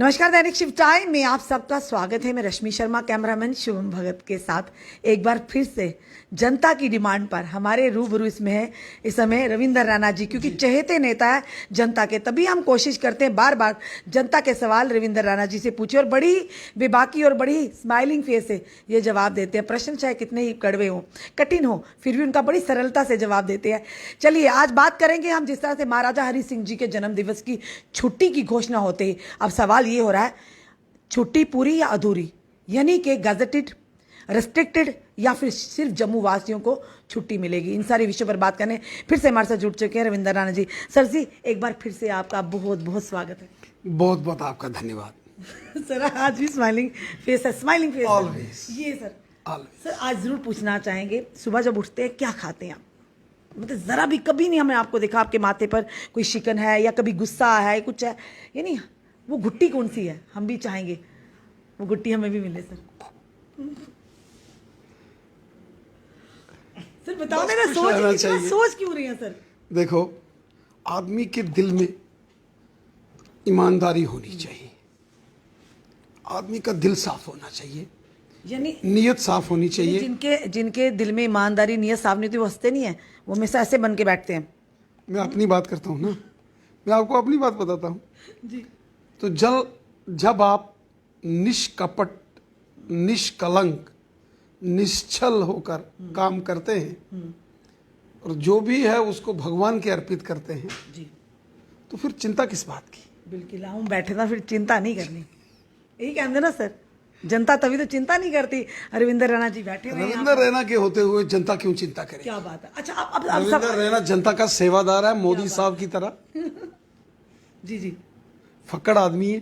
नमस्कार, दैनिक shift time में आप सबका स्वागत है। मैं रश्मि शर्मा, कैमरामैन शुभम भगत के साथ एक बार फिर से जनता की डिमांड पर हमारे रूबरू इसमें है इस समय रविंदर रैना जी, क्योंकि चहेते नेता है जनता के, तभी हम कोशिश करते हैं बार बार जनता के सवाल रविंदर रैना जी से पूछे और बड़ी बेबाकी और बड़ी स्माइलिंग फेस से ये जवाब देते हैं। प्रश्न चाहे कितने ही कड़वे हों, कठिन हो, फिर भी उनका बड़ी सरलता से जवाब देते हैं। चलिए आज बात करेंगे हम जिस तरह से महाराजा हरि सिंह जी के जन्म दिवस की छुट्टी की घोषणा होते ही अब सवाल ये हो रहा है, छुट्टी पूरी या अधूरी, यानी कि गजेटेड, रेस्ट्रिक्टेड या फिर सिर्फ जम्मू वासियों को छुट्टी मिलेगी। इन सारे विषयों पर बात करने फिर से हमारे साथ जुड़ चुके हैं रविंदर रैना जी। सर जी, एक बार फिर से आपका बहुत बहुत स्वागत है। बहुत बहुत आपका धन्यवाद। सर आज भी स्माइलिंग फेस है, स्माइलिंग फेस Always. ये सर Always. सर आज जरूर पूछना चाहेंगे, सुबह जब उठते हैं क्या खाते हैं आप? मतलब जरा भी कभी नहीं हमने आपको देखा आपके माथे पर कोई शिकन है या कभी गुस्सा है, कुछ है, यानी वो गुट्टी कौन सी है? हम भी चाहेंगे वो गुट्टी हमें भी मिले। सर बताओ मेरा सोच क्यों रही है सर? देखो, आदमी के दिल में ईमानदारी होनी चाहिए, आदमी का दिल साफ होना चाहिए, यानी नीयत साफ होनी चाहिए। जिनके दिल में ईमानदारी, नीयत साफ नहीं होती वो हंसते नहीं है, वो हमेशा ऐसे बन के बैठते हैं। मैं अपनी बात करता हूँ ना, मैं आपको अपनी बात बताता हूँ जी। तो जब आप निष्कपट, निष्कलंक, निश्चल होकर काम करते हैं और जो भी है उसको भगवान के अर्पित करते हैं जी, तो फिर चिंता किस बात की? बिल्कुल, हम बैठे ना, फिर चिंता नहीं करनी, यही कहते ना सर। जनता तभी तो चिंता नहीं करती। रविंदर रैना जी बैठे हुए हैं। रविंदर रैना के होते हुए जनता क्यों चिंता करे? क्या बात है। अच्छा अब रविंदर रैना जनता का सेवादार है, मोदी साहब की तरह। जी जी फक्कड़ आदमी है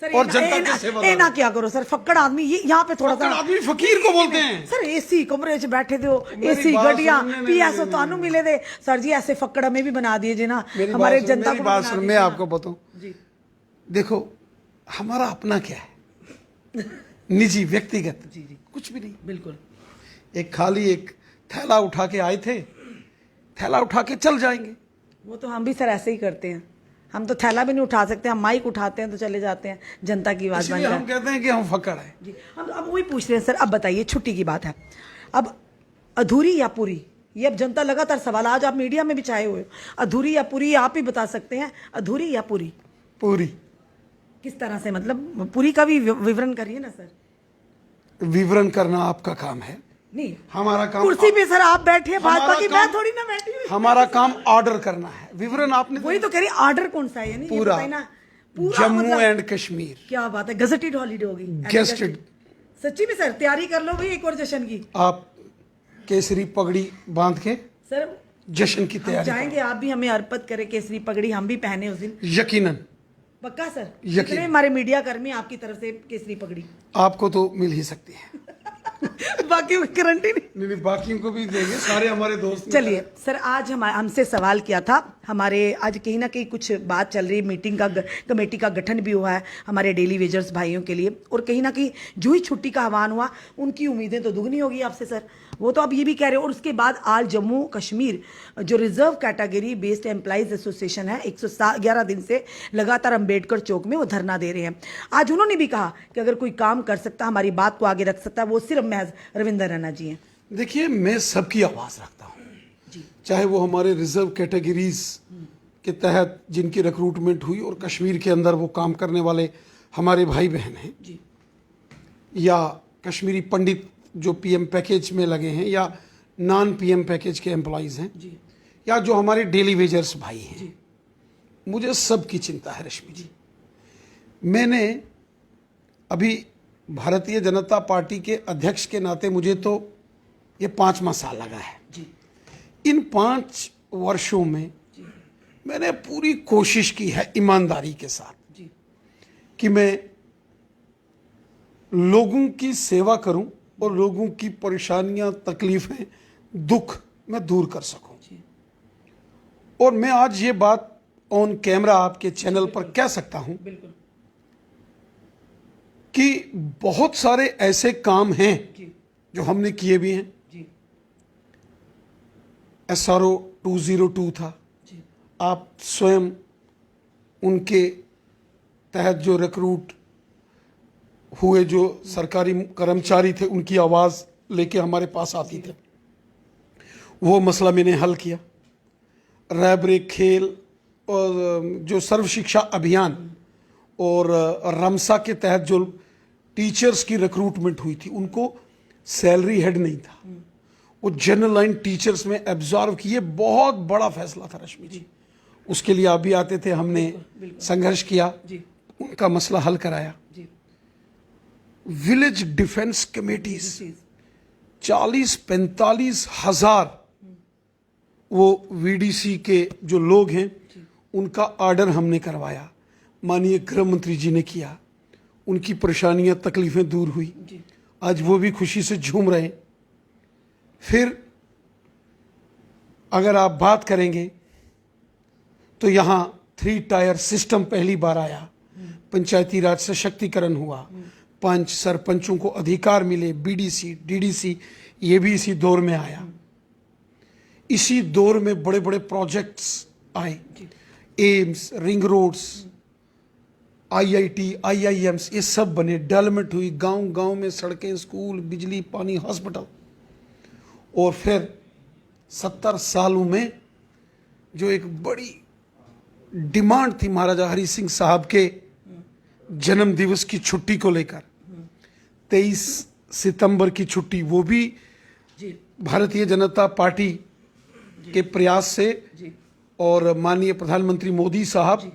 सर, और जनता के सेवादार। ना क्या करो सर, फक्कड़ आदमी ये यहाँ पे थोड़ा सा आदमी फकीर को बोलते हैं। सर एसी कमरे च बैठे थे, एसी गड्डियां पीएसओ तानू मिले थे सर जी, ऐसे फक्कड़ हमें भी बना दिए जी ना, हमारे जनता को बात सुन, मैं आपको बताऊं जी। देखो, हमारा अपना क्या है, निजी व्यक्तिगत जी जी कुछ भी नहीं। बिल्कुल, एक खाली एक थैला उठा के आए थे, थैला उठा के चल जाएंगे। वो तो हम भी सर ऐसे ही करते हैं। हम तो थैला भी नहीं उठा सकते, हम माइक उठाते हैं तो चले जाते हैं जनता की आवाज इसलिए हम कहते हैं कि हम फक्कड़ हैं। जी। हम अब वही पूछ रहे हैं सर। अब बताइए, छुट्टी की बात है, अब अधूरी या पूरी, ये अब जनता लगातार सवाल, आज आप मीडिया में भी छाए हुए हो, अधूरी या पूरी आप ही बता सकते हैं, अधूरी या पूरी? पूरी। किस तरह से, मतलब पूरी का भी विवरण करिए ना सर। विवरण करना आपका काम है, नहीं हमारा काम। कुर्सी पे सर आप बैठे हैं भाजपा की, मैं थोड़ी ना बैठी हूँ। हमारा काम ऑर्डर करना है, विवरण आपने वही तो कह रही, ऑर्डर कौन सा है? यानी पूरा, पूरा जम्मू मतलब, एंड कश्मीर। क्या बात है, गजेटेड हॉलीडे होगी। गेस्टेड। सच्ची में सर तैयारी कर लो भाई एक और जश्न की। आप केसरी पगड़ी बांध के सर जश्न की तैयारी चाहेंगे आप भी हमें अर्पित करें केसरी पगड़ी, हम भी पहने उस दिन। यकीनन। पक्का सर? यकीन। कितने हमारे मीडिया कर्मी आपकी तरफ से केसरी पगड़ी? आपको तो मिल ही सकती है। बाकियों की गारंटी नहीं। नहीं, बाकियों को भी देंगे, सारे हमारे दोस्त। चलिए सर, आज हमसे सवाल किया था, हमारे आज कहीं ना कहीं कुछ बात चल रही, मीटिंग का कमेटी का गठन भी हुआ है हमारे डेली वेजर्स भाइयों के लिए, और कहीं ना कहीं जो ही छुट्टी का आह्वान हुआ उनकी उम्मीदें तो दुगनी होगी आपसे सर। वो तो अब ये भी कह रहे हो, और उसके बाद आज जम्मू कश्मीर जो reserve category based employees association है, 111 दिन से लगातार अंबेडकर चौक में वो धरना दे रहे हैं। आज उन्होंने भी कहा कि अगर कोई काम कर सकता, हमारी बात को आगे रख सकता, वो सिर्फ महज रविंदर रैना जी हैं। देखिए, मैं सबकी आवाज रखता हूँ, चाहे वो हमारे रिजर्व कैटेगरीज के तहत जिनकी रिक्रूटमेंट हुई और कश्मीर के अंदर वो काम करने वाले हमारे भाई बहन हैं जी, या कश्मीरी पंडित जो पीएम पैकेज में लगे हैं, या नॉन पीएम पैकेज के एम्प्लॉइज हैं जी, या जो हमारे डेली वेजर्स भाई हैं, मुझे सबकी चिंता है रश्मि जी। मैंने अभी भारतीय जनता पार्टी के अध्यक्ष के नाते मुझे तो ये 5वां साल लगा है जी। इन 5 वर्षों में मैंने पूरी कोशिश की है ईमानदारी के साथ जी, कि मैं लोगों की सेवा करूं और लोगों की परेशानियां, तकलीफें, दुख मैं दूर कर सकूं। और मैं आज ये बात ऑन कैमरा आपके चैनल पर कह सकता हूं बिल्कुल कि बहुत सारे ऐसे काम हैं जी, जो हमने किए भी हैं। जी, SRO 202 था, जी, आप स्वयं उनके तहत जो रिक्रूट हुए जो सरकारी कर्मचारी थे उनकी आवाज़ लेके हमारे पास आती थे, वो मसला मैंने हल किया। रैबरे खेल और जो सर्व शिक्षा अभियान और रमसा के तहत जो टीचर्स की रिक्रूटमेंट हुई थी उनको सैलरी हेड नहीं था, वो जनरल लाइन टीचर्स में एब्जॉर्व किए। बहुत बड़ा फैसला था रश्मि जी, उसके लिए आप भी आते थे, हमने संघर्ष किया, उनका मसला हल कराया। विलेज डिफेंस कमेटीज 40-45 हजार वो वीडीसी के जो लोग हैं उनका ऑर्डर हमने करवाया, माननीय गृह मंत्री जी ने किया, उनकी परेशानियां तकलीफें दूर हुई, आज वो भी खुशी से झूम रहे हैं। फिर अगर आप बात करेंगे तो यहाँ 3 टायर सिस्टम पहली बार आया, पंचायती राज सशक्तिकरण हुआ, पंच सरपंचों को अधिकार मिले, बीडीसी डीडीसी ये भी इसी दौर में आया। इसी दौर में बड़े बड़े प्रोजेक्ट्स आए, AIIMS, ring roads, IIT, IIMs, ये सब बने, डेवलपमेंट हुई, गांव गांव में सड़कें, स्कूल, बिजली, पानी, हॉस्पिटल। और फिर 70 सालों में जो एक बड़ी डिमांड थी महाराजा हरि सिंह साहब के जन्म दिवस की छुट्टी को लेकर, 23 सितंबर की छुट्टी, वो भी भारतीय जनता पार्टी के प्रयास से और माननीय प्रधानमंत्री मोदी साहब,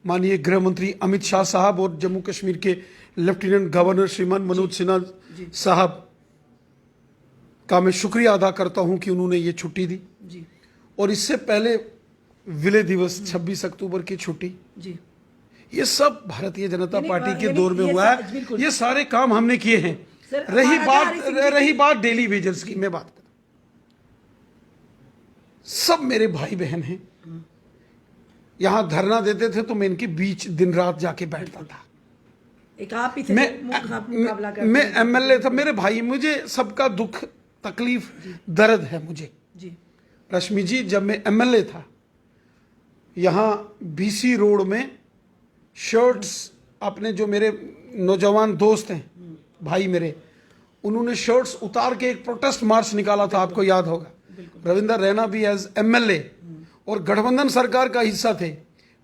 माननीय गृह मंत्री अमित शाह साहब और जम्मू कश्मीर के लेफ्टिनेंट गवर्नर श्रीमान मनोज सिन्हा साहब का मैं शुक्रिया अदा करता हूं कि उन्होंने ये छुट्टी दी। और इससे पहले विलय दिवस 26 अक्टूबर की छुट्टी, ये सब भारतीय जनता पार्टी के दौर में हुआ है। ये सारे काम हमने किए हैं। रही बात डेली वेजर्स की, मैं बात कर, सब मेरे भाई बहन हैं, यहां धरना देते थे तो मैं इनके बीच दिन रात जाके बैठता था। एक आप ही थे, मैं एमएलए था, मेरे भाई, मुझे सबका दुख तकलीफ दर्द है मुझे। रश्मि जी, जब मैं एमएलए था यहां बीसी रोड में शर्ट्स, अपने जो मेरे नौजवान दोस्त हैं, भाई मेरे, उन्होंने शर्ट्स उतार के एक प्रोटेस्ट मार्च निकाला था, आपको याद होगा। रविंदर रैना भी एज एमएलए और गठबंधन सरकार का हिस्सा थे,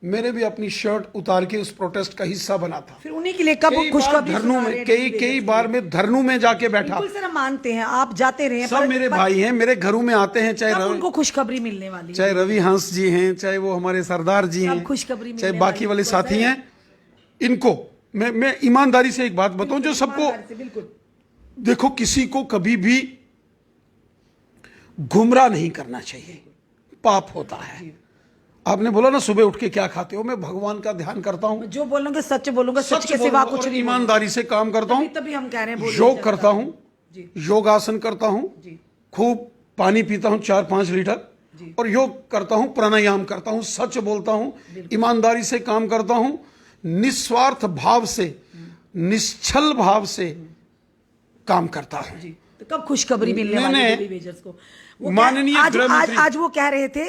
मैंने भी अपनी शर्ट उतार के उस प्रोटेस्ट का हिस्सा बना था। फिर उन्हीं के लिए कब खुशखबरी धरनों में, कई बार में धरनों में जाके बैठा। बिल्कुल सर, हम मानते हैं आप जाते रहे, सब मेरे भाई हैं, मेरे घरों में आते हैं, चाहे उनको खुशखबरी मिलने वाली, चाहे रवि हंस जी हैं, चाहे वो हमारे सरदार जी हैं, खुशखबरी, चाहे बाकी वाले साथी हैं, इनको मैं ईमानदारी से एक बात बताऊं जो सबको, देखो किसी को कभी भी गुमराह नहीं करना चाहिए, पाप होता है। आपने बोला ना सुबह उठ के क्या खाते हो, मैं भगवान का ध्यान करता हूँ, जो बोलूंगा सच बोलूंगा, सच के सिवा कुछ नहीं, ईमानदारी से काम करता हूँ, तभी हम कह रहे हैं, योग करता हूँ, योगासन करता हूँ, खूब पानी पीता हूँ 4-5 लीटर, और योग करता हूँ, प्राणायाम करता हूँ, सच बोलता हूँ, ईमानदारी से काम करता हूँ, निस्वार्थ भाव से, निश्चल भाव से काम करता हूँ। तो कब खुशखबरी मिलने वाली है डेली वेजर्स को? माननीय आज वो कह रहे थे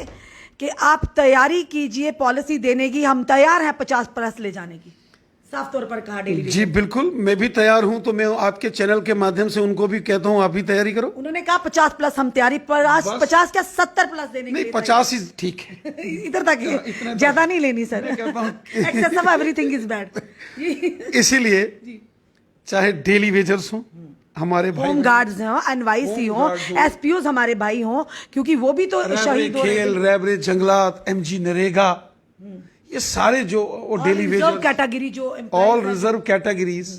कि आप तैयारी कीजिए पॉलिसी देने की, हम तैयार हैं 50+ ले जाने की, साफ तौर पर कहा डेली वेजर्स। जी बिल्कुल, मैं भी तैयार हूं, तो मैं आपके चैनल के माध्यम से उनको भी कहता हूं आप भी तैयारी करो। उन्होंने कहा 50+ हम तैयारी, 50 क्या 70+ देने नहीं, 50 ही ठीक है। इधर तक, ज्यादा नहीं लेनी sir, excess of everything is bad. इसीलिए चाहे डेली वेजर्स हो, हमारे भाई, होम गार्ड्स हो, एनवाईसी हो, एसपीओ हमारे भाई हो, क्योंकि वो भी तो शहीद हो रहे हैं, रैबरे जंगलात, एमजी नरेगा, ये सारे जो डेली वेजर्स कैटेगरी, जो ऑल रिजर्व कैटेगरीज,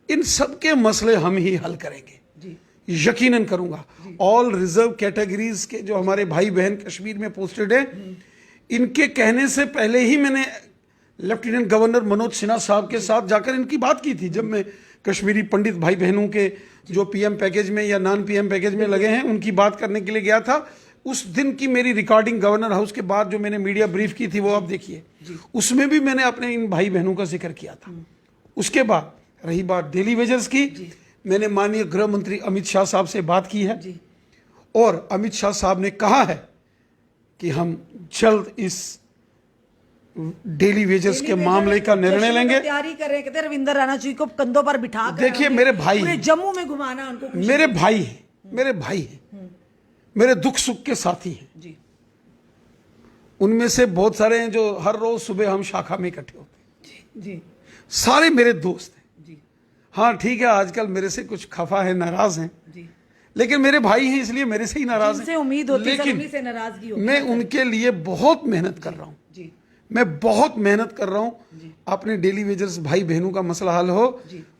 इन सब के मसले हम ही हल करेंगे, यकीनन करूंगा। ऑल रिजर्व कैटेगरीज के जो हमारे भाई बहन कश्मीर में पोस्टेड हैं, इनके कहने से पहले ही मैंने लेफ्टिनेंट गवर्नर मनोज सिन्हा साहब के साथ जाकर इनकी बात की थी। जब मैं कश्मीरी पंडित भाई बहनों के जो पीएम पैकेज में या नॉन पीएम पैकेज में लगे हैं उनकी बात करने के लिए गया था, उस दिन की मेरी रिकॉर्डिंग गवर्नर हाउस के बाद जो मैंने मीडिया ब्रीफ की थी वो आप देखिए, उसमें भी मैंने अपने इन भाई बहनों का जिक्र किया था। उसके बाद रही बात डेली वेजर्स की, मैंने माननीय गृह मंत्री अमित शाह साहब से बात की है और अमित शाह साहब ने कहा है कि हम जल्द इस डेली वेजेस के मामले का निर्णय लेंगे। तैयारी कर रहे हैं, कहते हैं रविंदर राणा जी को कंधों पर बिठा कर देखिए मेरे भाई पूरे हैं, जम्मू में घुमाना उनको खुशी। मेरे भाई हैं, मेरे भाई हैं, मेरे दुख सुख के साथी हैं। जी उनमें से बहुत सारे हैं जो हर रोज सुबह हम शाखा में इकट्ठे होते हैं। जी सारे मेरे दोस्त हैं। जी हाँ ठीक है, आजकल मेरे से कुछ खफा है, नाराज हैं, जी लेकिन मेरे भाई हैं इसलिए मेरे से ही नाराज जिनसे हैं। उम्मीद होती है, लेकिन उन्हीं से नाराजगी होती मैं उनके लिए बहुत मेहनत कर रहा हूँ, जी मैं बहुत मेहनत कर रहा हूँ अपने डेली वेजर्स भाई बहनों का मसला हल हो।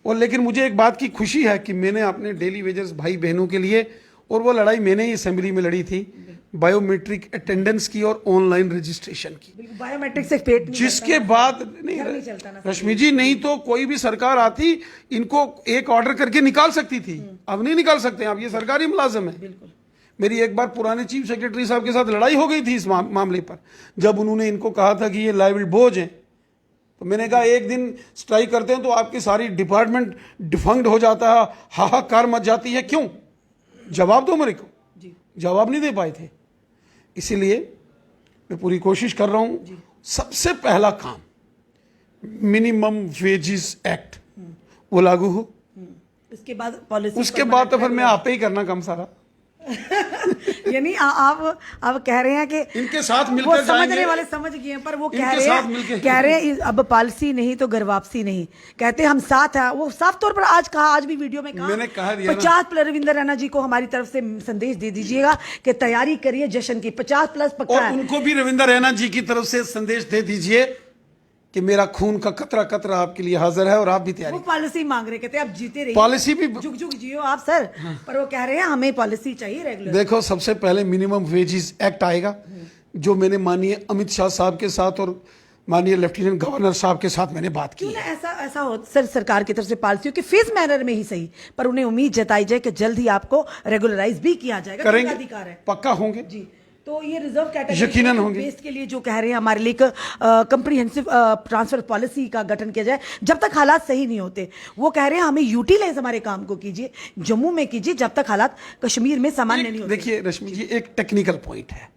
और लेकिन मुझे एक बात की खुशी है कि मैंने अपने डेली वेजर्स भाई बहनों के लिए, और वो लड़ाई मैंने ही असेंबली में लड़ी थी, बायोमेट्रिक अटेंडेंस की और ऑनलाइन रजिस्ट्रेशन की, बिल्कुल बायोमेट्रिक से पेट नहीं जिसके बाद नहीं चलता ना। रश्मि जी, नहीं तो कोई भी सरकार आती इनको एक ऑर्डर करके निकाल सकती थी, अब नहीं निकाल सकते हैं, अब ये सरकारी मुलाजिम है। बिल्कुल मेरी एक बार पुराने चीफ सेक्रेटरी साहब के साथ लड़ाई हो गई थी इस मामले पर, जब उन्होंने इनको कहा था कि ये लाइबिल बोझ हैं, तो मैंने कहा एक दिन स्ट्राइक करते हैं तो आपकी सारी डिपार्टमेंट डिफंक्ट हो जाता है, हाहाकार मच जाती है, क्यों? जवाब दो मेरे को। जी जवाब नहीं दे पाए थे। इसीलिए मैं पूरी कोशिश कर रहा हूं। सबसे पहला काम मिनिमम वेजेस एक्ट वो लागू हो, उसके बाद पॉलिसी, उसके बाद तो फिर मैं आप पे ही करना कम सारा। यानी आप कह रहे हैं कि इनके साथ वो मिलकर समझने जाएंगे, वाले समझ गए हैं, पर वो इनके साथ मिलके। कह रहे हैं अब पॉलिसी नहीं तो घर वापसी नहीं, कहते हैं हम साथ हैं। वो साफ तौर पर आज कहा, आज भी वीडियो में कहा, मैंने कहा दिया ना। 50 रविंदर राणा जी को हमारी तरफ से संदेश दे दीजिएगा कि तैयारी करिए जश्न की, 50+ पक्का और है। उनको भी रविंदर रैना जी की तरफ से संदेश दे दीजिए कि मेरा खून का कतरा कतरा आपके लिए हाजिर है और आप भी तैयारी। वो पॉलिसी मांग रहे, कहते हैं आप जीते रहिए, पॉलिसी भी जुग जुग जियो आप सर। पर वो कह रहे हैं हमें पॉलिसी चाहिए रेगुलर। देखो, सबसे पहले मिनिमम वेजेस एक्ट आएगा, जो मैंने माननीय अमित शाह साहब के साथ और माननीय लेफ्टिनेंट गवर्नर साहब के साथ मैंने बात की क्यों है। ना ऐसा हो सर, सरकार की तरफ से पॉलिसी हो कि फीस मैनर में ही सही, पर उन्हें उम्मीद जताई जाए कि जल्द ही आपको रेगुलराइज भी किया जाएगा, करेंगे, अधिकार है। पक्का होंगे जी, तो ये रिजर्व कैटेगरी यकीनन होंगे। बेस के लिए जो कह रहे हैं हमारे लिए कंप्रीहेंसिव ट्रांसफर पॉलिसी का गठन किया जाए, जब तक हालात सही नहीं होते। वो कह रहे हैं हमें यूटिलाइज हमारे काम को कीजिए, जम्मू में कीजिए, जब तक हालात कश्मीर में सामान्य नहीं होते। देखिए रश्मि जी, एक टेक्निकल पॉइंट है।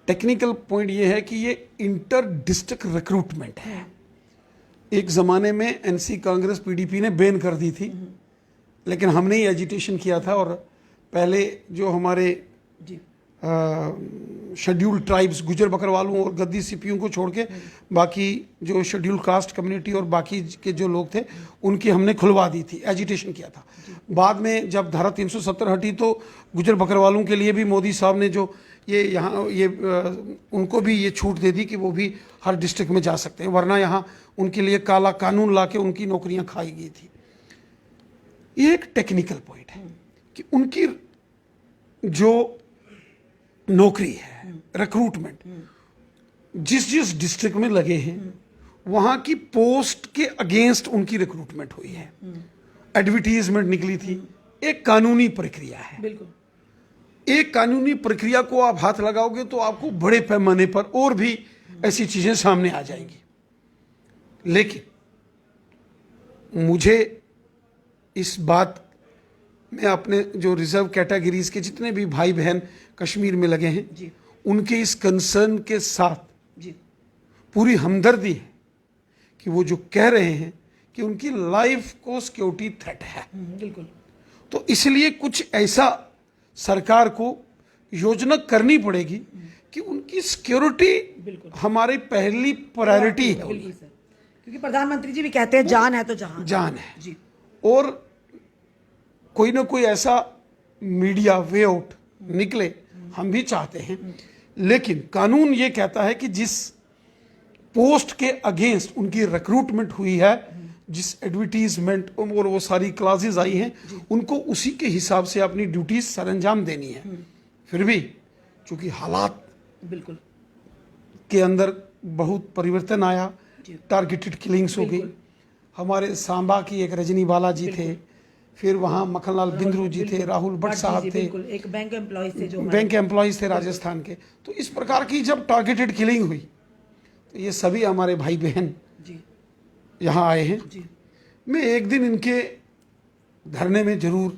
टेक्निकल पॉइंट ये है कि ये इंटर डिस्ट्रिक्ट रिक्रूटमेंट है। एक जमाने में एनसी कांग्रेस पीडीपी ने बैन कर दी थी, लेकिन हमने ही एजिटेशन किया था, और पहले जो हमारे जी शेड्यूल ट्राइब्स, गुजर बकरवालों और गद्दी सिपियों को छोड़ के बाकी जो शेड्यूल कास्ट कम्युनिटी और बाकी के जो लोग थे उनकी हमने खुलवा दी थी, एजिटेशन किया था। बाद में जब धारा 370 हटी तो गुजर बकरवालों के लिए भी मोदी साहब ने जो उनको भी ये छूट दे दी कि वो भी हर डिस्ट्रिक्ट में जा सकते हैं, वरना यहाँ उनके लिए काला कानून ला के उनकी नौकरियाँ खाई गई थी। ये एक टेक्निकल पॉइंट है कि उनकी जो नौकरी है, रिक्रूटमेंट जिस जिस डिस्ट्रिक्ट में लगे हैं वहां की पोस्ट के अगेंस्ट उनकी रिक्रूटमेंट हुई है, एडवर्टीजमेंट निकली थी। एक कानूनी प्रक्रिया है, बिल्कुल। एक कानूनी प्रक्रिया को आप हाथ लगाओगे तो आपको बड़े पैमाने पर और भी ऐसी चीजें सामने आ जाएंगी। लेकिन मुझे इस बात में अपने जो रिजर्व कैटेगरीज के जितने भी भाई बहन कश्मीर में लगे हैं जी, उनके इस कंसर्न के साथ जी, पूरी हमदर्दी है कि वो जो कह रहे हैं कि उनकी लाइफ को सिक्योरिटी थ्रेट है, बिल्कुल। तो इसलिए कुछ ऐसा सरकार को योजना करनी पड़ेगी कि उनकी सिक्योरिटी हमारी पहली प्रायोरिटी है। बिल्कुल सर, क्योंकि प्रधानमंत्री जी भी कहते हैं जान है तो जहां जान है। जी, और कोई ना कोई ऐसा मीडिया वे आउट निकले, हम भी चाहते हैं, लेकिन कानून ये कहता है कि जिस पोस्ट के अगेंस्ट उनकी रिक्रूटमेंट हुई है, जिस एडवर्टीजमेंट और वो सारी क्लासेस आई हैं, उनको उसी के हिसाब से अपनी ड्यूटीज सरंजाम देनी है। फिर भी चूंकि हालात बिल्कुल के अंदर बहुत परिवर्तन आया, टारगेटेड किलिंग्स हो गई। हमारे सांबा की एक रजनी बाला जी थे, फिर वहाँ मक्खनलाल बिंद्रू जी थे, राहुल भट्ट साहब थे, एक बैंक एम्प्लॉयज थे, जो बैंक एम्प्लॉयज थे राजस्थान के। तो इस प्रकार की जब टारगेटेड किलिंग हुई तो ये सभी हमारे भाई बहन जी यहाँ आए हैं। जी मैं एक दिन इनके धरने में जरूर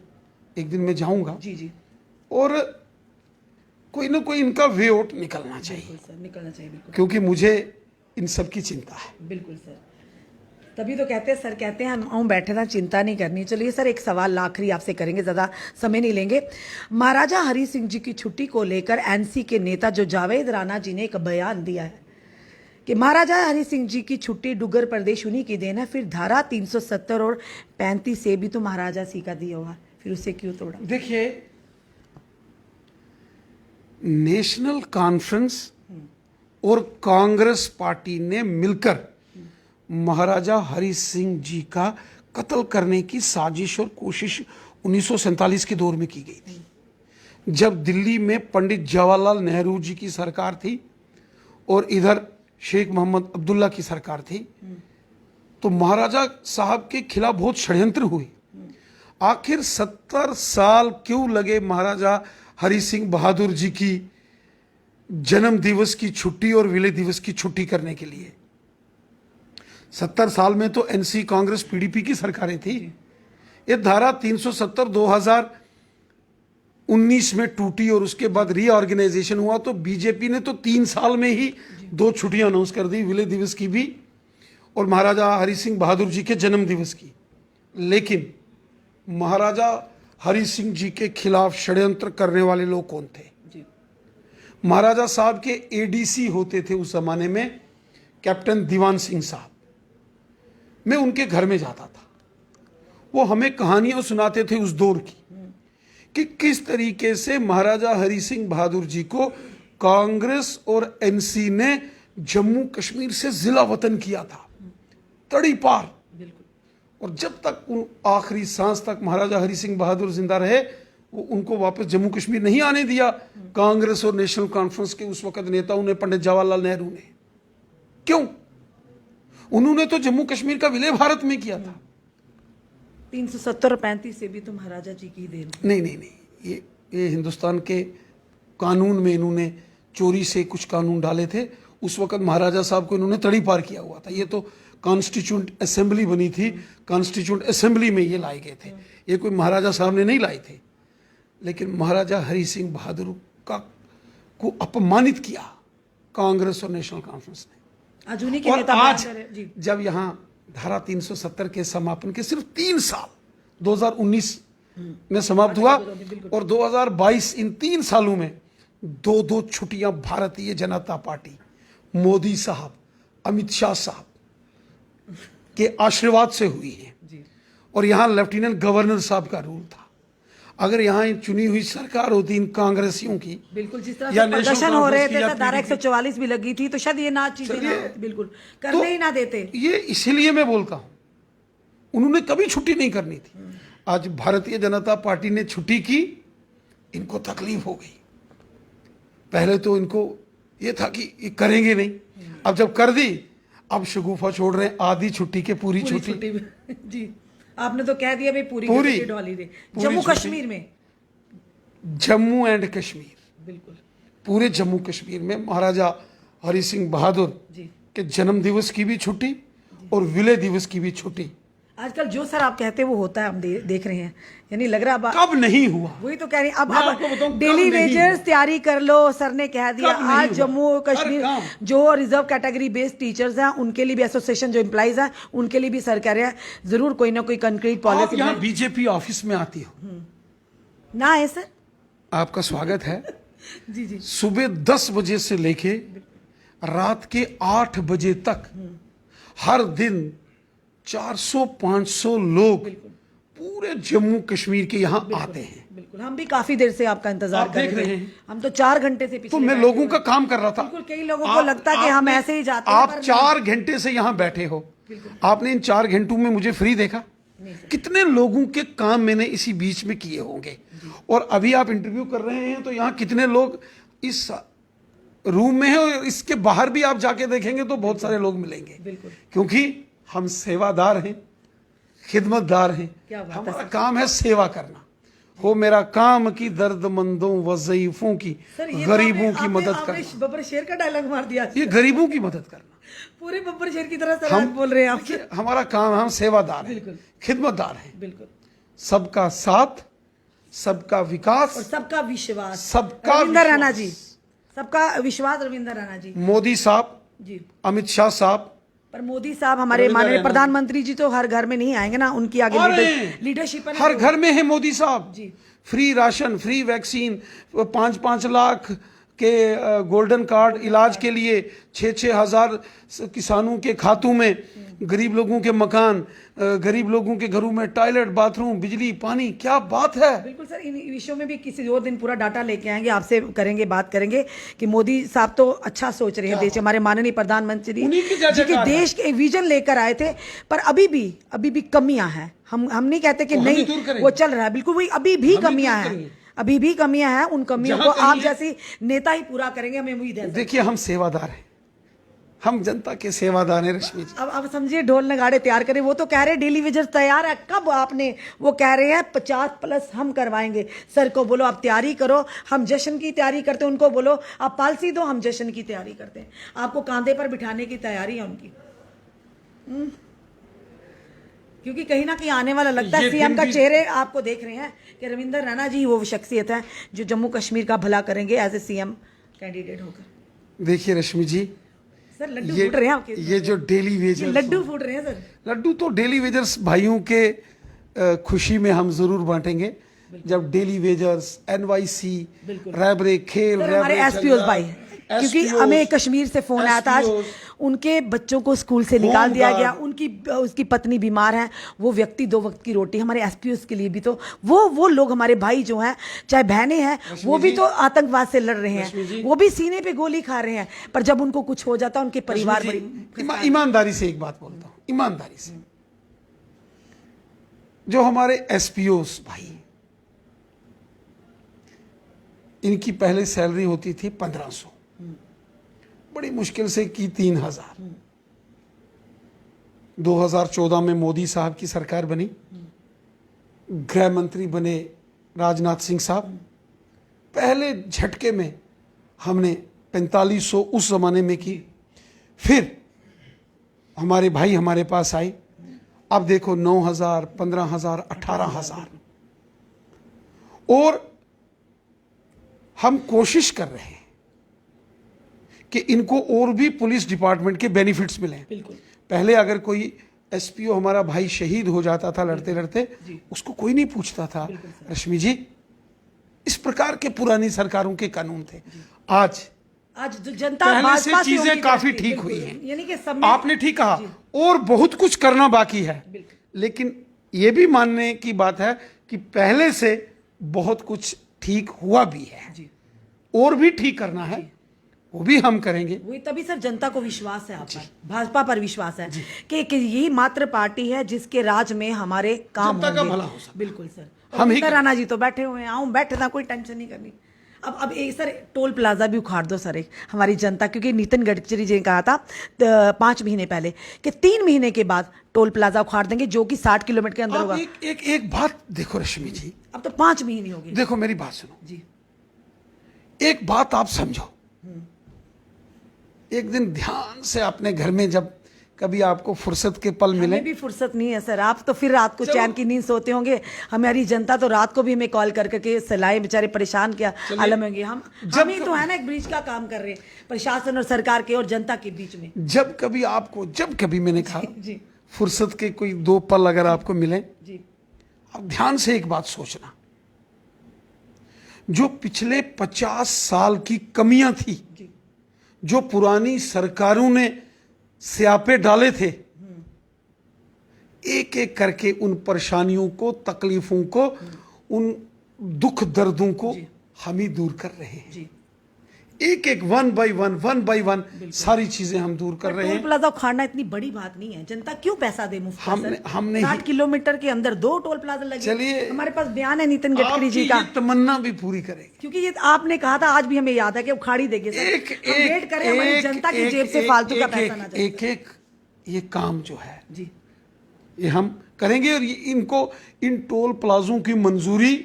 एक दिन में जाऊंगा, जी जी, और कोई ना कोई इनका वे आउट निकलना चाहिए, बिल्कुल सर, निकलना चाहिए, बिल्कुल। क्योंकि मुझे इन सब की चिंता है। बिल्कुल सर, तभी तो कहते हैं सर, कहते हैं हम बैठे ना, चिंता नहीं करनी। चलिए सर, एक सवाल आखिरी आपसे करेंगे, ज़्यादा समय नहीं लेंगे। महाराजा हरि सिंह जी की छुट्टी को लेकर एनसी के नेता जो जावेद राणा जी ने एक बयान दिया है कि महाराजा हरि सिंह जी की छुट्टी डुग्गर प्रदेश उन्हीं की देन है, फिर धारा 370 और 35 से भी तो महाराजा सी का दिया हुआ, फिर उसे क्यों तोड़ा? देखिए, नेशनल कॉन्फ्रेंस और कांग्रेस पार्टी ने मिलकर महाराजा हरि सिंह जी का कत्ल करने की साजिश और कोशिश 1947 के दौर में की गई थी, जब दिल्ली में पंडित जवाहरलाल नेहरू जी की सरकार थी और इधर शेख मोहम्मद अब्दुल्ला की सरकार थी। तो महाराजा साहब के खिलाफ बहुत षड्यंत्र हुए। आखिर 70 साल क्यों लगे महाराजा हरि सिंह बहादुर जी की जन्म दिवस की छुट्टी और विलय दिवस की छुट्टी करने के लिए? 70 साल में तो एनसी, कांग्रेस, पीडीपी की सरकारें थी। ये धारा 370 2019 में टूटी और उसके बाद रीऑर्गेनाइजेशन हुआ, तो बीजेपी ने तो 3 साल में ही 2 छुट्टियां अनाउंस कर दी, विलय दिवस की भी और महाराजा हरि सिंह बहादुर जी के जन्म दिवस की। लेकिन महाराजा हरि सिंह जी के खिलाफ षड्यंत्र करने वाले लोग कौन थे? महाराजा साहब के एडीसी होते थे उस जमाने में कैप्टन दीवान सिंह साहब। मैं उनके घर में जाता था, वो हमें कहानियां सुनाते थे उस दौर की कि किस तरीके से महाराजा हरि सिंह बहादुर जी को कांग्रेस और एनसी ने जम्मू कश्मीर से जिला वतन किया था, तड़ी पार। और जब तक उन आखिरी सांस तक महाराजा हरि सिंह बहादुर जिंदा रहे, वो उनको वापस जम्मू कश्मीर नहीं आने दिया कांग्रेस और नेशनल कॉन्फ्रेंस के उस वक्त नेताओं ने, पंडित जवाहरलाल नेहरू ने। क्यों? उन्होंने तो जम्मू कश्मीर का विलय भारत में किया था। 370 और 35 से भी तो महाराजा जी की देन। नहीं, ये हिंदुस्तान के कानून में इन्होंने चोरी से कुछ कानून डाले थे। उस वक्त महाराजा साहब को इन्होंने तड़ी पार किया हुआ था। ये तो कॉन्स्टिट्यूंट असेंबली बनी थी, कॉन्स्टिट्यूंट असेंबली में ये लाए गए थे, ये कोई महाराजा साहब ने नहीं लाए थे। लेकिन महाराजा हरि सिंह बहादुर को अपमानित किया कांग्रेस और नेशनल कॉन्फ्रेंस ने। आज उन्हीं के और नेता आज जी। जब यहाँ धारा 370 के समापन के सिर्फ 3 साल 2019 में समाप्त हुआ और 2022, इन 3 सालों में 2 छुट्टियां भारतीय जनता पार्टी, मोदी साहब, अमित शाह साहब के आशीर्वाद से हुई है। और यहाँ लेफ्टिनेंट गवर्नर साहब का रूल था। अगर यहाँ चुनी हुई सरकार होती इन कांग्रेसियों की, बिल्कुल जिस तरह से प्रदर्शन हो रहे थे, धारा 144 भी लगी थी, तो शायद ये ना चीजें ना होती, बिल्कुल करने ही ना देते। ये इसीलिए मैं बोलता हूं, उन्होंने कभी छुट्टी नहीं करनी थी। आज भारतीय जनता पार्टी ने छुट्टी की, इनको तकलीफ हो गई। पहले तो इनको ये था कि ये करेंगे नहीं, अब जब कर दी, अब शगुफा छोड़ रहे हैं आधी छुट्टी के पूरी छुट्टी। जी, आपने तो कह दिया भाई पूरी हॉलीडे जम्मू कश्मीर में, जम्मू एंड कश्मीर, बिल्कुल पूरे जम्मू कश्मीर में महाराजा हरि सिंह बहादुर के जन्म दिवस की भी छुट्टी और विलय दिवस की भी छुट्टी। आजकल जो सर आप कहते हैं वो होता है, हम देख रहे हैं, यानी लग रहा है कब नहीं हुआ, वही तो कह रही। अब डेली वेजेस तैयारी कर लो, सर ने कह दिया। आज जम्मू कश्मीर जो रिजर्व कैटेगरी बेस्ड टीचर्स हैं, उनके लिए भी एसोसिएशन जो एम्प्लॉइज हैं, उनके लिए भी सर कह रहे हैं जरूर कोई ना कोई कंक्रीट पॉलिसी। यहाँ बीजेपी ऑफिस में आती हो ना है सर, आपका स्वागत है। जी सुबह 10 बजे से लेके रात के 8 बजे तक हर दिन 400-500 लोग पूरे जम्मू कश्मीर के यहाँ आते हैं। बिल्कुल, हम भी काफी देर से आपका इंतजार कर रहे हैं। हम तो 4 घंटे से तो मैं लोगों का काम कर रहा था। बिल्कुल, कई लोगों को लगता है कि हम ऐसे ही जाते हैं। आप 4 घंटे से यहाँ बैठे हो, आपने इन 4 घंटों में मुझे फ्री देखा? कितने लोगों के काम मैंने इसी बीच में किए होंगे। और अभी आप इंटरव्यू कर रहे हैं तो यहाँ कितने लोग इस रूम में हैं, और इसके बाहर भी आप जाके देखेंगे तो बहुत सारे लोग मिलेंगे, क्योंकि हम सेवादार हैं, खिदमतदार हैं। हमारा काम है सेवा करना। हो मेरा काम की दर्दमंदों व ज़ईफों की, गरीबों की मदद करना। बब्बर शेर का डायलॉग मार दिया, ये गरीबों की मदद करना। पूरे बब्बर शेर की तरह सर बोल रहे हैं आप। हमारा काम, हम सेवादार हैं, खिदमतदार हैं। बिल्कुल, सबका साथ, सबका विकास और सबका विश्वास। सबका रविंदर राणा जी, सबका विश्वास रविंदर राणा जी। मोदी साहब जी। अमित शाह साहब, पर मोदी साहब हमारे रविंद्र माननीय रैना प्रधानमंत्री जी तो हर घर में नहीं आएंगे ना, उनकी आगे अरे! लीडरशिप है ना, हर तो- घर में है मोदी साहब। जी। Free ration, free vaccine, 5-5 lakh के गोल्डन कार्ड इलाज के लिए, 6-6 हजार किसानों के खातों में, गरीब लोगों के मकान, गरीब लोगों के घरों में टॉयलेट, बाथरूम, बिजली, पानी। क्या बात है। बिल्कुल सर, इन विषयों में भी किसी और दिन पूरा डाटा लेके आएंगे, आपसे करेंगे, बात करेंगे कि मोदी साहब तो अच्छा सोच रहे हैं देश, हमारे माननीय प्रधानमंत्री उन्हीं की जय जी के जयकार है। देश के विजन लेकर आए थे। पर अभी भी कमियां हैं। हम नहीं कहते कि तो हम ही नहीं दूर करेंगे। वो चल रहा है, बिल्कुल वही अभी भी हम ही कमियां दूर हैं, करेंगे। अभी भी कमियां हैं। उन कमियों जहां को आप कहीं है- जैसी नेता ही पूरा करेंगे, हमें उम्मीद है सर। देखिए, हम सेवादार हैं, हम जनता के सेवादार हैं रश्मि जी। अब समझिए, ढोल नगाड़े तैयार करें। वो तो कह रहे हैं डेली वेजर्स तैयार है, कब आपने, वो कह रहे हैं 50+ हम करवाएंगे। सर को बोलो आप तैयारी करो, हम जश्न की तैयारी करते हैं। उनको बोलो आप पॉलिसी दो, हम जश्न की तैयारी करते हैं। आपको कांधे पर बिठाने की तैयारी है उनकी। क्योंकि कहीं ना कहीं आने वाला लगता है, ये सीएम दिन का भी- चेहरे आपको देख रहे हैं कि रविंदर रैना जी वो शख्सियत है जो जम्मू कश्मीर का भला करेंगे एज ए सीएम कैंडिडेट होकर। देखिए रश्मि जी, सर लड्डू ये फूट रहे हैं आपके, ये जो डेली ये वेजर्स, लड्डू फूट रहे हैं सर। लड्डू तो डेली वेजर्स भाइयों के खुशी में हम जरूर बांटेंगे। जब डेली वेजर्स, एनवाईसी, बिल्कुल। रैबरेक, खेल सर हमारे रैबरेक चल एसपीओ रहा भाई, है। क्योंकि SPOs, हमें कश्मीर से फोन आया था आज, SPOs, उनके बच्चों को स्कूल से निकाल दिया होमगार्ड। गया, उनकी उसकी पत्नी बीमार है, वो व्यक्ति 2 वक्त की रोटी, हमारे एसपीओ के लिए भी तो वो लोग हमारे भाई जो हैं, चाहे बहनें हैं, वो भी जी, तो आतंकवाद से लड़ रहे रश्मि जी। हैं, वो भी सीने पे गोली खा रहे हैं। पर जब उनको कुछ हो जाता है, उनके परिवार रश्मि बड़ी जी, ईमानदारी से एक बात बोलता हूँ, ईमानदारी से, जो हमारे एसपीओस भाई, इनकी पहले सैलरी होती थी 1500, बड़ी मुश्किल से की 3000। 2014 में मोदी साहब की सरकार बनी, गृह मंत्री बने राजनाथ सिंह साहब। पहले झटके में हमने 4500 उस जमाने में की। फिर हमारे भाई हमारे पास आए, अब देखो 9000, 15000, 18000। और हम कोशिश कर रहे हैं कि इनको और भी पुलिस डिपार्टमेंट के बेनिफिट्स मिलें। बिल्कुल। पहले अगर कोई एसपीओ हमारा भाई शहीद हो जाता था लड़ते लड़ते, उसको कोई नहीं पूछता था। रश्मि जी, इस प्रकार के पुरानी सरकारों के कानून थे। आज जो जनता पहले से भाजपा से चीजें उनकी काफी तरफ थी, ठीक बिल्कुल। हुई हैं। यानी कि सब में- आपने ठीक कहा, और बहुत कुछ करना बाकी है। लेकिन ये भी मानने की बात है कि पहले से बहुत कुछ ठीक हुआ भी है, और भी ठीक करना है, वो भी हम करेंगे। वही तभी सर जनता को विश्वास है आप पर, भाजपा पर विश्वास है कि यही मात्र पार्टी है जिसके राज में हमारे काम जनता का होंगे। भला हो सकता है। बिल्कुल सर। हम ही सर राणा जी तो बैठे हुए हैं, आऊं बैठे था, कोई टेंशन नहीं करनी। अब एक सर टोल प्लाजा भी उखाड़ दो सर, एक हमारी जनता, क्योंकि नितिन गडकरी जी ने कहा था 5 महीने पहले कि 3 महीने के बाद टोल प्लाजा उखाड़ देंगे, जो कि 60 किलोमीटर के अंदर आप होगा। एक बात देखो रश्मि जी, अब तो 5 महीने हो गए। देखो मेरी बात सुनो जी। एक बात आप समझो। एक दिन ध्यान से अपने घर में जब कभी आपको फुर्सत के पल मिले, हमें भी फुर्सत नहीं है सर, आप तो फिर रात को चलो। चैन की नींद सोते होंगे, हमारी जनता तो रात को भी हमें कॉल कर करके सलाहे, बेचारे परेशान क्या आलम होंगे। हम ही तो है ना एक ब्रिज का काम कर रहे हैं प्रशासन और सरकार के और जनता के बीच में। जब कभी मैंने कहा जी फुर्सत के कोई 2 पल अगर आपको मिले, जी आप ध्यान से एक बात सोचना, जो पिछले 50 साल की कमियां थी, जी जो पुरानी सरकारों ने स्यापे डाले थे, एक एक करके उन परेशानियों को, तकलीफों को, उन दुख दर्दों को हम ही दूर कर रहे हैं। जी। एक एक वन बाय वन सारी चीजें हम दूर कर रहे टोल हैं। प्लाजा उखाड़ना इतनी बड़ी बात नहीं है, जनता क्यों पैसा दे मुफ्त का सर? हमने 60 किलोमीटर के अंदर 2 टोल प्लाजा लगे। चलिए, हमारे पास बयान है नितिन गडकरी जी आपकी का, ये तमन्ना भी पूरी करेंगे। क्योंकि ये आपने कहा था, आज भी हमें याद है कि उखाड़ी देंगे सर। हम वेट करें, हमारी जनता की जेब से फालतू का पैसा ना जाए। एक ये काम जो है जी ये हम करेंगे, और इनको इन टोल प्लाजों की मंजूरी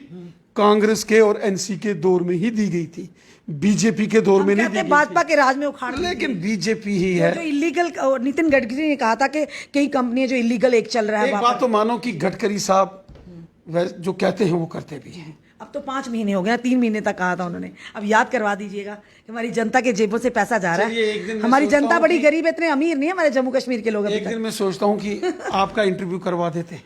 कांग्रेस के और एनसी के दौर में ही दी गई थी, बीजेपी के दौर में नहीं दी गई भाजपा के राज में उखाड़ थी। दी लेकिन गई। बीजेपी ही है। जो इलीगल, नितिन गडकरी ने कहा था कि कई कंपनियां जो इलीगल एक चल रहा है एक वहाँ बात पर। तो मानो कि गडकरी साहब जो कहते हैं वो करते भी हैं। अब तो 5 महीने हो गए, 3 महीने तक कहा था उन्होंने। अब याद करवा दीजिएगा कि हमारी जनता के जेबों से पैसा जा रहा चलिए, एक दिन है। मैं हमारी सोचता जनता हूं बड़ी कि- गरीब है, इतने अमीर नहीं है हमारे जम्मू कश्मीर के लोग अभी एक तक। दिन मैं सोचता हूँ कि आपका इंटरव्यू करवा देते हैं,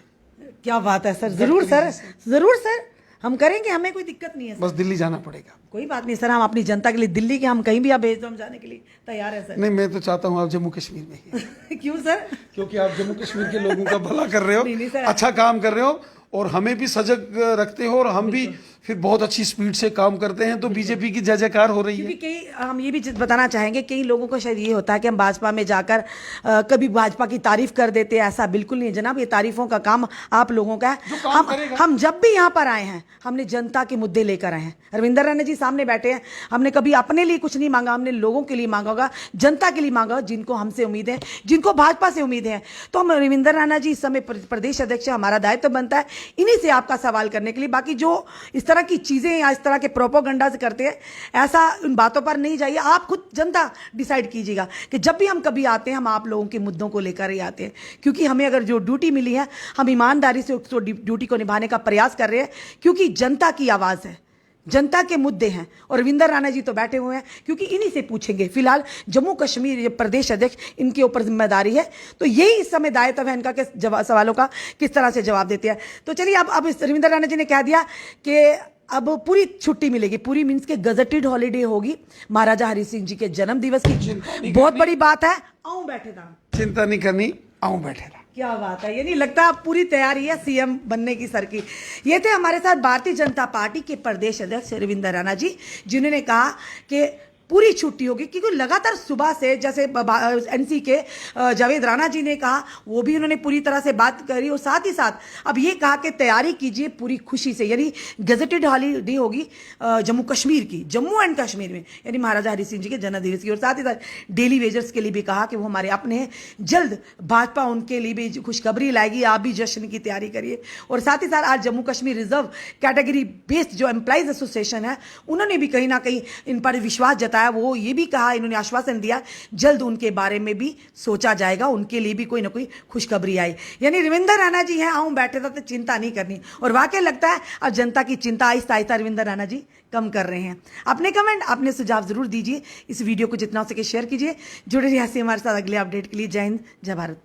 क्या बात है सर, जरूर सर, जरूर सर, हम करेंगे, हमें कोई दिक्कत नहीं है सर। बस दिल्ली जाना पड़ेगा। कोई बात नहीं सर, हम अपनी जनता के लिए दिल्ली के हम कहीं भी आप भेज दो, हम जाने के लिए तैयार है सर। नहीं, मैं तो चाहता हूँ आप जम्मू कश्मीर में ही क्यों सर? क्योंकि आप जम्मू कश्मीर के लोगों का भला कर रहे नहीं, नहीं हो, सर। अच्छा काम कर रहे हो और हमें भी सजग रखते हो और हम भी फिर बहुत अच्छी स्पीड से काम करते हैं, तो बीजेपी की जय जयकार हो रही है। क्योंकि कई हम ये भी बताना चाहेंगे, कई लोगों को शायद ये होता है कि हम भाजपा में जाकर कभी भाजपा की तारीफ कर देते हैं। ऐसा बिल्कुल नहीं है जनाब, ये तारीफों का काम आप लोगों का है। हम जब भी यहाँ पर आए हैं, हमने जनता के मुद्दे लेकर आए हैं। रविंदर राणा जी सामने बैठे हैं, हमने कभी अपने लिए कुछ नहीं मांगा, हमने लोगों के लिए मांगा होगा, जनता के लिए मांगा, जिनको हमसे उम्मीद है, जिनको भाजपा से उम्मीद है। तो हम रविंदर राणा जी इस समय प्रदेश अध्यक्ष, हमारा दायित्व बनता है इन्हीं से आपका सवाल करने के लिए। बाकी जो इस तरह की चीजें या इस तरह के प्रोपोगंडा से करते हैं, ऐसा उन बातों पर नहीं जाइए। आप खुद जनता डिसाइड कीजिएगा कि जब भी हम कभी आते हैं, हम आप लोगों के मुद्दों को लेकर ही आते हैं, क्योंकि हमें अगर जो ड्यूटी मिली है, हम ईमानदारी से उस ड्यूटी को निभाने का प्रयास कर रहे हैं, क्योंकि जनता की आवाज है, जनता के मुद्दे हैं। और रविंदर राणा जी तो बैठे हुए हैं, क्योंकि इन्हीं से पूछेंगे। फिलहाल जम्मू कश्मीर प्रदेश अध्यक्ष, इनके ऊपर जिम्मेदारी है, तो यही इस समय दायित्व है इनका कि सवालों का किस तरह से जवाब देते हैं। तो चलिए, अब रविंदर राणा जी ने कह दिया कि अब पूरी छुट्टी मिलेगी, पूरी मीन्स के गजटेड हॉलीडे होगी महाराजा हरि सिंह जी के जन्म दिवस की। बहुत बड़ी बात है। आऊं बैठे था, चिंता नहीं करनी, आऊं बैठे था। क्या बात है, यानी लगता है आप पूरी तैयारी है सीएम बनने की सर की। ये थे हमारे साथ भारतीय जनता पार्टी के प्रदेश अध्यक्ष रविंदर राणा जी, जिन्होंने कहा कि पूरी छुट्टी होगी, क्योंकि लगातार सुबह से, जैसे एनसी के जावेद राणा जी ने कहा, वो भी उन्होंने पूरी तरह से बात करी, और साथ ही साथ अब ये कहा कि तैयारी कीजिए पूरी खुशी से, यानी गजटेड हॉलीडे होगी जम्मू कश्मीर की, जम्मू एंड कश्मीर में, यानी महाराजा हरि सिंह जी के जन्म दिवस की। और साथ ही साथ डेली वेजर्स के लिए भी कहा कि वो हमारे अपने हैं, जल्द भाजपा उनके लिए भी खुशखबरी लाएगी, आप भी जश्न की तैयारी करिए। और साथ ही साथ आज Jammu Kashmir reserve category based जो एम्प्लॉइज एसोसिएशन है, उन्होंने भी कहीं ना कहीं इन पर विश्वास जताया। वो ये भी कहा, इन्होंने आश्वासन दिया, जल्द उनके बारे में भी सोचा जाएगा, उनके लिए भी कोई ना कोई खुशखबरी आई। यानी रविंदर राणा जी हैं, आऊं बैठे था, तो चिंता नहीं करनी। और वाकई लगता है अब जनता की चिंता आहिस्ता आहिस्ता रविंदर राणा जी कम कर रहे हैं। अपने कमेंट, अपने सुझाव जरूर दीजिए। इस वीडियो को जितना हो सके शेयर कीजिए। जुड़े रहिए हमारे साथ अगले अपडेट के लिए। जय हिंद, जय भारत।